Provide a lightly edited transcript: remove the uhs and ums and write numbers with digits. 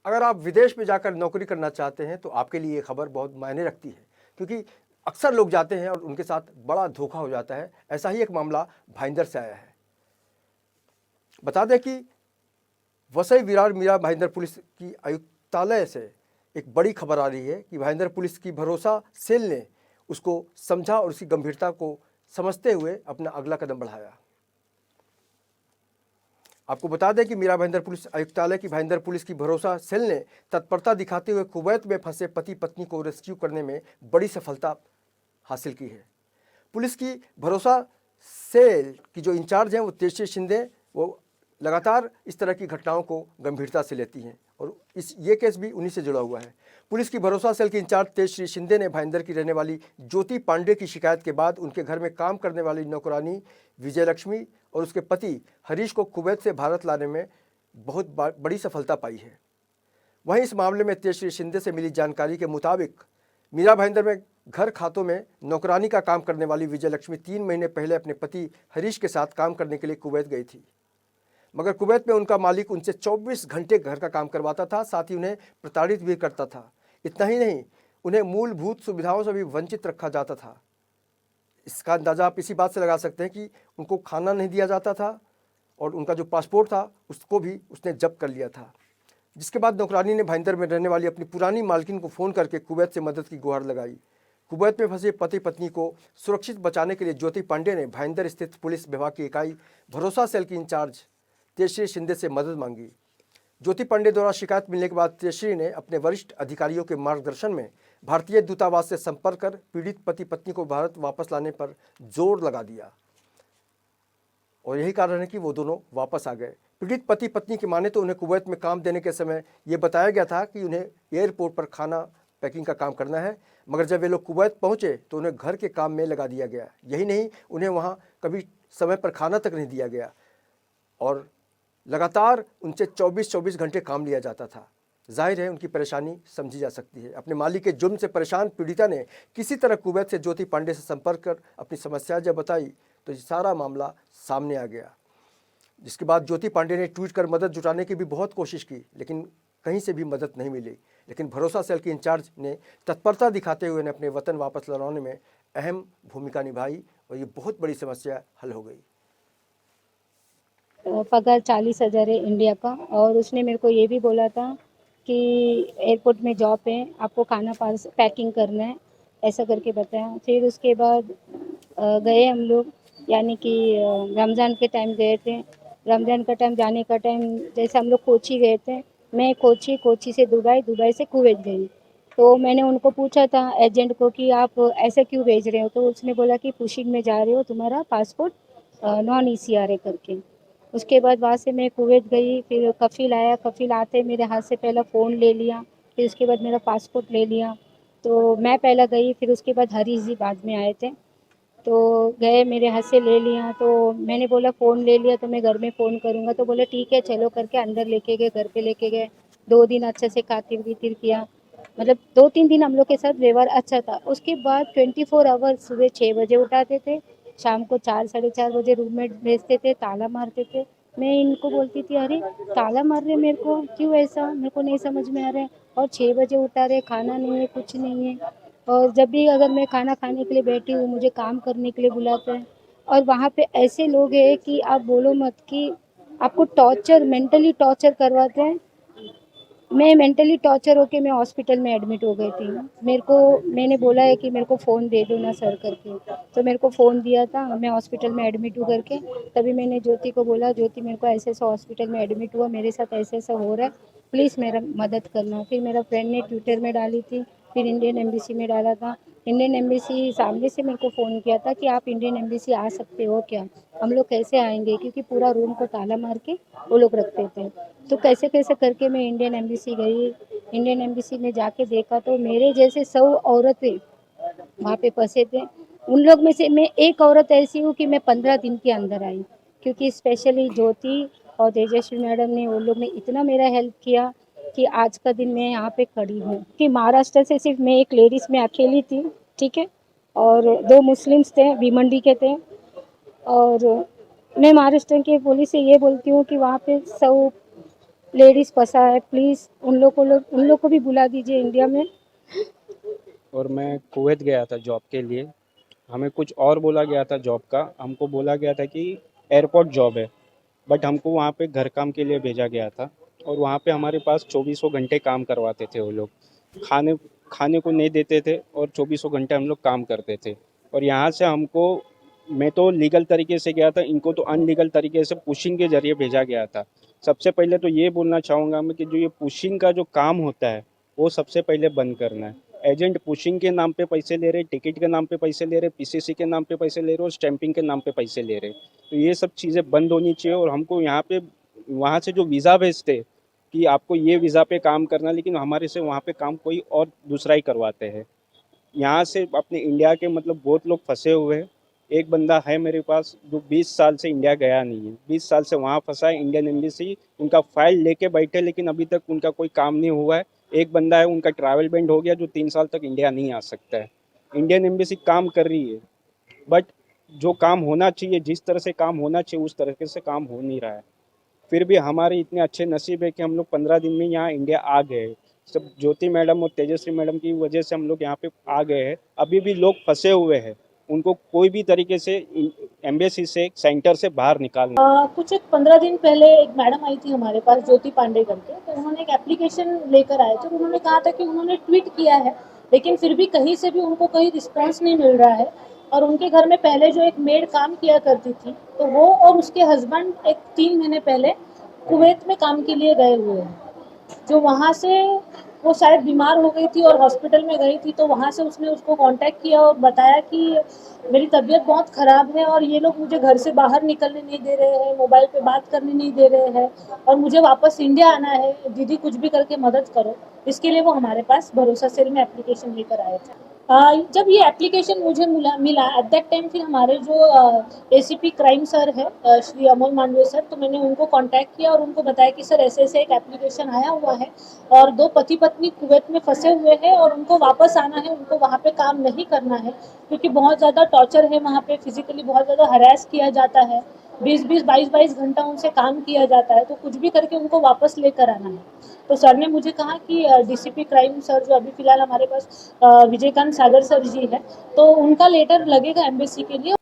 अगर आप विदेश में जाकर नौकरी करना चाहते हैं तो आपके लिए ये खबर बहुत मायने रखती है, क्योंकि अक्सर लोग जाते हैं और उनके साथ बड़ा धोखा हो जाता है। ऐसा ही एक मामला भाईंदर से आया है। बता दें कि वसई विरार मीरा भाईंदर पुलिस की आयुक्तालय से एक बड़ी खबर आ रही है कि भाईंदर पुलिस की भरोसा सेल ने उसको समझा और उसकी गंभीरता को समझते हुए अपना अगला कदम बढ़ाया। आपको बता दें कि मीरा भाईंदर पुलिस आयुक्तालय की भाईंदर पुलिस की भरोसा सेल ने तत्परता दिखाते हुए कुवैत में फंसे पति पत्नी को रेस्क्यू करने में बड़ी सफलता हासिल की है। पुलिस की भरोसा सेल की जो इंचार्ज हैं वो तेजश्री शिंदे, वो लगातार इस तरह की घटनाओं को गंभीरता से लेती हैं और ये केस भी उन्हीं से जुड़ा हुआ है। पुलिस की भरोसा सेल के इंचार्ज तेजश्री शिंदे ने भाईंदर की रहने वाली ज्योति पांडे की शिकायत के बाद उनके घर में काम करने वाली नौकरानी विजयलक्ष्मी और उसके पति हरीश को कुवैत से भारत लाने में बहुत बड़ी सफलता पाई है। वहीं इस मामले में तेजश्री शिंदे से मिली जानकारी के मुताबिक मीरा भाईंदर में घर खातों में नौकरानी का काम करने वाली विजयलक्ष्मी 3 महीने पहले अपने पति हरीश के साथ काम करने के लिए कुवैत गई थी, मगर कुवैत में उनका मालिक उनसे 24 घंटे घर का काम करवाता था, साथ ही उन्हें प्रताड़ित भी करता था। इतना ही नहीं, उन्हें मूलभूत सुविधाओं से भी वंचित रखा जाता था। इसका अंदाज़ा आप इसी बात से लगा सकते हैं कि उनको खाना नहीं दिया जाता था और उनका जो पासपोर्ट था उसको भी उसने जब्त कर लिया था। जिसके बाद नौकरानी ने भाईंदर में रहने वाली अपनी पुरानी मालकिन को फ़ोन करके कुवैत से मदद की गुहार लगाई। कुवैत में फंसे पति पत्नी को सुरक्षित बचाने के लिए ज्योति पांडे ने भाईंदर स्थित पुलिस विभाग की इकाई भरोसा सेल की इंचार्ज तेजश्री शिंदे से मदद मांगी। ज्योति पांडे द्वारा शिकायत मिलने के बाद तेजश्री ने अपने वरिष्ठ अधिकारियों के मार्गदर्शन में भारतीय दूतावास से संपर्क कर पीड़ित पति पत्नी को भारत वापस लाने पर जोर लगा दिया और यही कारण है कि वो दोनों वापस आ गए। पीड़ित पति पत्नी की माने तो उन्हें कुवैत में काम देने के समय ये बताया गया था कि उन्हें एयरपोर्ट पर खाना पैकिंग का काम करना है, मगर जब वे लोग कुवैत पहुंचे तो उन्हें घर के काम में लगा दिया गया। यही नहीं, उन्हें वहां कभी समय पर खाना तक नहीं दिया गया और लगातार उनसे 24-24 घंटे काम लिया जाता था। जाहिर है उनकी परेशानी समझी जा सकती है। अपने मालिक के जुर्म से परेशान पीड़िता ने किसी तरह कुवैत से ज्योति पांडे से संपर्क कर अपनी समस्या जब बताई तो ये सारा मामला सामने आ गया। जिसके बाद ज्योति पांडे ने ट्वीट कर मदद जुटाने की भी बहुत कोशिश की, लेकिन कहीं से भी मदद नहीं मिली। लेकिन भरोसा सेल के इंचार्ज ने तत्परता दिखाते हुए अपने वतन वापस लौटाने में अहम भूमिका निभाई और ये बहुत बड़ी समस्या हल हो गई। पगार 40,000 है इंडिया का, और उसने मेरे को ये भी बोला था कि एयरपोर्ट में जॉब है, आपको खाना पैकिंग करना है, ऐसा करके बताया। फिर उसके बाद गए हम लोग, यानी कि रमज़ान के टाइम गए थे। रमज़ान का टाइम जाने का टाइम जैसे हम लोग कोची गए थे, मैं कोची से दुबई, दुबई से कुवैत गई। तो मैंने उनको पूछा था एजेंट को कि आप ऐसे क्यों भेज रहे हो, तो उसने बोला कि पुशिंग में जा रहे हो, तुम्हारा पासपोर्ट नॉन ECR है करके। उसके बाद वहाँ से मैं कुवैत गई, फिर कफ़िल आया, कफ़िल आते मेरे हाथ से पहला फ़ोन ले लिया, फिर उसके बाद मेरा पासपोर्ट ले लिया। तो मैं पहला गई, फिर उसके बाद हरीश जी बाद में आए थे, तो गए मेरे हाथ से ले लिया। तो मैंने बोला फ़ोन ले लिया तो मैं घर में फ़ोन करूँगा, तो बोले ठीक है चलो करके अंदर लेके गए, घर पे लेके गए। 2 दिन अच्छे से खातिर पीतिर किया, मतलब 2-3 दिन हम लोग के साथ व्यवहार अच्छा था। उसके बाद 24 आवर सुबह 6 बजे उठाते थे, शाम को 4 साढ़े 4 बजे रूम में भेजते थे, ताला मारते थे। मैं इनको बोलती थी अरे ताला मार रहे मेरे को, क्यों ऐसा, मेरे को नहीं समझ में आ रहा है। और 6 बजे उठा रहे, खाना नहीं है, कुछ नहीं है। और जब भी अगर मैं खाना खाने के लिए बैठी हूँ, मुझे काम करने के लिए बुलाते हैं। और वहाँ पे ऐसे लोग हैं कि आप बोलो मत, कि आपको टॉर्चर, मेंटली टॉर्चर करवाते हैं। मैं मेंटली टॉर्चर होके मैं हॉस्पिटल में एडमिट हो गई थी। मेरे को, मैंने बोला है कि मेरे को फ़ोन दे दो ना सर करके, तो मेरे को फ़ोन दिया था, मैं हॉस्पिटल में एडमिट हूँ करके। तभी मैंने ज्योति को बोला, ज्योति मेरे को ऐसे ऐसा हॉस्पिटल में एडमिट हुआ, मेरे साथ ऐसा ऐसा हो रहा है, प्लीज़ मेरा मदद करना। फिर मेरा फ्रेंड ने ट्विटर में डाली थी, फिर इंडियन एम्बेसी में डाला था। इंडियन एम्बेसी सामने से मेरे को फ़ोन किया था कि आप इंडियन एम्बेसी आ सकते हो क्या। हम लोग कैसे आएंगे, क्योंकि पूरा रूम को ताला मार के वो लोग रखते थे। तो कैसे कैसे करके मैं इंडियन एम्बेसी गई। इंडियन एम्बेसी में जाके देखा तो मेरे जैसे 100 औरतें वहाँ पे फंसे थे। उन लोग में से मैं एक औरत ऐसी हूँ कि मैं 15 दिन के अंदर आई, क्योंकि स्पेशली ज्योति और तेजस्वी मैडम ने, उन लोग ने इतना मेरा हेल्प किया कि आज का दिन मैं यहाँ पे खड़ी हूँ। कि महाराष्ट्र से सिर्फ मैं एक लेडीज़ में अकेली थी, ठीक है, और 2 मुस्लिम्स थे, भिवंडी के थे। और मैं महाराष्ट्र के पुलिस से ये बोलती हूँ कि वहाँ पे 100 लेडीज फंसा है, प्लीज़ उन लोग को भी बुला दीजिए इंडिया में। और मैं कुवैत गया था जॉब के लिए। हमें कुछ और बोला गया था जॉब का। हमको बोला गया था कि एयरपोर्ट जॉब है, बट हमको वहाँ पे घर काम के लिए भेजा गया था। और वहाँ पे हमारे पास चौबीसों घंटे काम करवाते थे वो लोग। खाने खाने को नहीं देते थे और चौबीसों घंटे हम लोग काम करते थे। और यहाँ से हमको, मैं तो लीगल तरीके से गया था, इनको तो अनलीगल तरीके से पुशिंग के ज़रिए भेजा गया था। सबसे पहले तो ये बोलना चाहूँगा मैं कि जो ये पुशिंग का जो काम होता है वो सबसे पहले बंद करना है। एजेंट पुशिंग के नाम पे पैसे ले रहे, टिकट के नाम पे पैसे ले रहे, पीसीसी के नाम पे पैसे ले रहे और स्टैंपिंग के नाम पे पैसे ले रहे। तो ये सब चीज़ें बंद होनी चाहिए। और हमको यहाँ पे, वहाँ से जो वीज़ा भेजते कि आपको ये वीज़ा पे काम करना, लेकिन हमारे से वहाँ पे काम कोई और दूसरा ही करवाते हैं। यहाँ से अपने इंडिया के मतलब बहुत लोग फंसे हुए हैं। एक बंदा है मेरे पास जो 20 साल से इंडिया गया नहीं है, 20 साल से वहाँ फंसा है। इंडियन एम्बेसी उनका फाइल लेके बैठे, लेकिन अभी तक उनका कोई काम नहीं हुआ है। एक बंदा है, उनका ट्रैवल बैंड हो गया, जो 3 साल तक इंडिया नहीं आ सकता है। इंडियन एम्बेसी काम कर रही है, बट जो काम होना चाहिए, जिस तरह से काम होना चाहिए, उस तरह से काम हो नहीं रहा है। फिर भी हमारे इतने अच्छे नसीब है कि हम लोग 15 दिन में यहाँ इंडिया आ गए हैं। सब ज्योति मैडम और तेजस्वी मैडम की वजह से हम लोग यहाँ पे आ गए हैं। अभी भी लोग फंसे हुए हैं, उनको कोई भी तरीके से एम्बेसी से, सेंटर से बाहर निकालना। कुछ एक 15 दिन पहले एक मैडम आई थी हमारे पास, ज्योति पांडे करके। तो उन्होंने एक एप्लीकेशन लेकर आए थे। तो उन्होंने कहा था कि उन्होंने ट्वीट किया है, लेकिन फिर भी कहीं से भी उनको कहीं रिस्पांस नहीं मिल रहा है। और उनके घर में पहले जो एक मेड काम किया करती थी, तो वो और उसके हस्बैंड एक 3 महीने पहले कुवैत में काम के लिए गए हुए हैं। जो वहाँ से वो शायद बीमार हो गई थी और हॉस्पिटल में गई थी, तो वहाँ से उसने उसको कांटेक्ट किया और बताया कि मेरी तबीयत बहुत ख़राब है और ये लोग मुझे घर से बाहर निकलने नहीं दे रहे हैं, मोबाइल पे बात करने नहीं दे रहे हैं और मुझे वापस इंडिया आना है, दीदी कुछ भी करके मदद करो। इसके लिए वो हमारे पास भरोसा सेल में एप्लीकेशन लेकर आए थे। जब ये एप्लीकेशन मुझे मिला एट दैट टाइम, फिर हमारे जो एसीपी क्राइम सर है, श्री अमोल मांडवे सर, तो मैंने उनको कांटेक्ट किया और उनको बताया कि सर ऐसे ऐसे एक एप्लीकेशन आया हुआ है और 2 पति पत्नी कुवैत में फंसे हुए हैं और उनको वापस आना है, उनको वहाँ पे काम नहीं करना है क्योंकि बहुत ज़्यादा टॉर्चर है वहाँ पे, फिजिकली बहुत ज़्यादा हरास किया जाता है, 20-20, 22-22 घंटा उनसे काम किया जाता है, तो कुछ भी करके उनको वापस लेकर आना है। तो सर ने मुझे कहा कि डीसीपी क्राइम सर जो अभी फ़िलहाल हमारे पास विजयकांत सागर सर जी हैं, तो उनका लेटर लगेगा एम्बेसी के लिए।